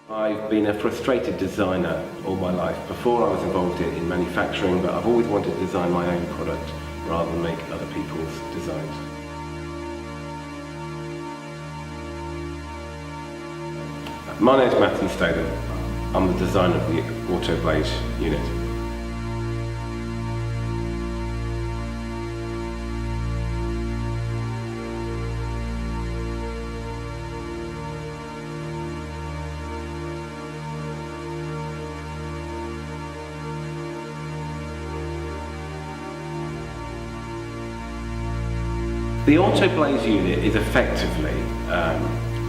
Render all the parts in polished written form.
I've been a frustrated designer all my life. Before I was involved in manufacturing, but I've always wanted to design my own product rather than make other people's designs. My name is Matthew Stotham. I'm the designer of the Autoblaze unit. The Autoblaze unit is effectively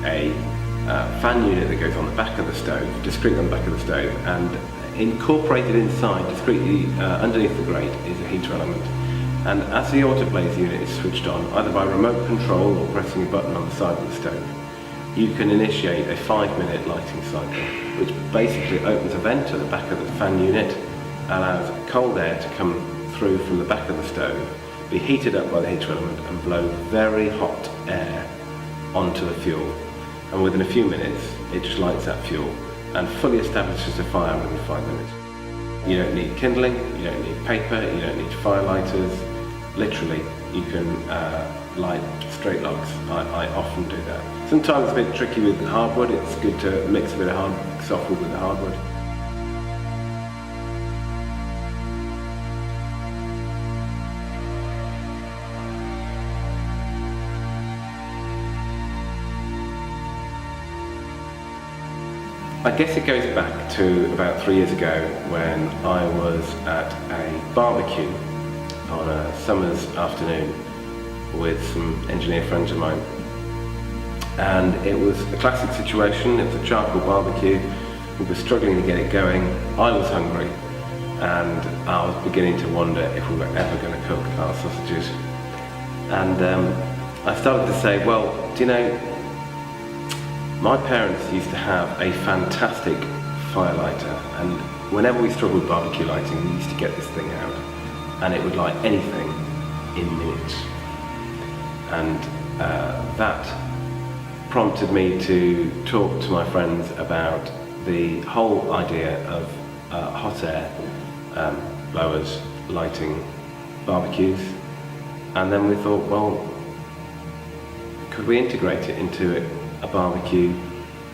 a fan unit that goes on the back of the stove, discreetly on the back of the stove, and incorporated inside, discreetly underneath the grate, is a heater element. And as the Autoblaze unit is switched on, either by remote control or pressing a button on the side of the stove, you can initiate a 5-minute lighting cycle, which basically opens a vent at the back of the fan unit, allows cold air to come through from the back of the stove, be heated up by the heater element and blow very hot air onto the fuel. And within a few minutes, it just lights that fuel and fully establishes the fire within 5 minutes. You don't need kindling, you don't need paper, you don't need fire lighters. Literally, you can light straight logs. I often do that. Sometimes it's a bit tricky with hardwood. It's good to mix a bit of softwood with the hardwood. I guess it goes back to about 3 years ago when I was at a barbecue on a summer's afternoon with some engineer friends of mine. And it was a classic situation. It was a charcoal barbecue. We were struggling to get it going. I was hungry and I was beginning to wonder if we were ever going to cook our sausages. And I started to say, well, do you know, my parents used to have a fantastic firelighter, and whenever we struggled with barbecue lighting, we used to get this thing out, and it would light anything in minutes. And that prompted me to talk to my friends about the whole idea of hot air blowers lighting barbecues. And then we thought, well, could we integrate it into a barbecue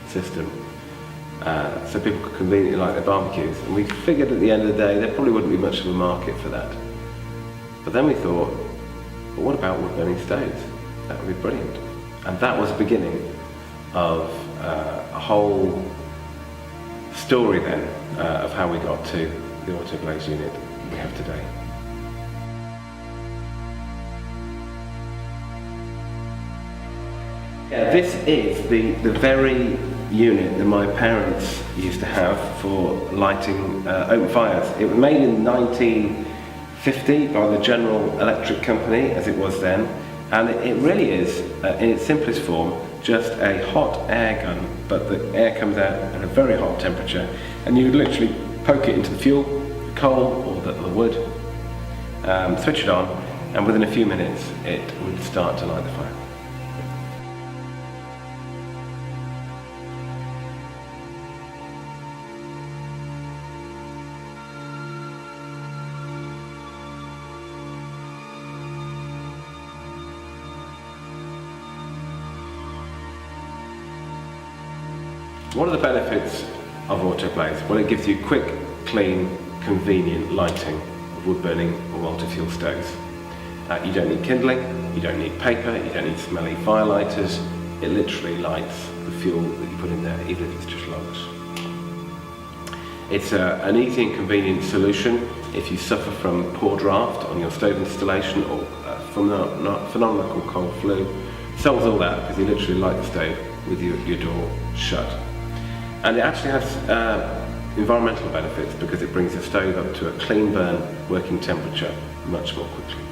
system so people could conveniently light their barbecues? And we figured at the end of the day there probably wouldn't be much of a market for that. But then we thought, well, what about wood burning stoves? That would be brilliant. And that was the beginning of a whole story then of how we got to the Autoblaze unit we have today. Yeah, this is the very unit that my parents used to have for lighting open fires. It was made in 1950 by the General Electric Company, as it was then, and it really is, in its simplest form, just a hot air gun, but the air comes out at a very hot temperature, and you would literally poke it into the fuel, the coal or the wood, switch it on, and within a few minutes it would start to light the fire. What are the benefits of Autoblaze? Well, it gives you quick, clean, convenient lighting of wood burning or multi-fuel stoves. You don't need kindling, you don't need paper, you don't need smelly fire lighters. It literally lights the fuel that you put in there, even if it's just logs. It's an easy and convenient solution if you suffer from poor draft on your stove installation or phenomenon called cold flue. It solves all that because you literally light the stove with your door shut. And it actually has environmental benefits because it brings the stove up to a clean burn working temperature much more quickly.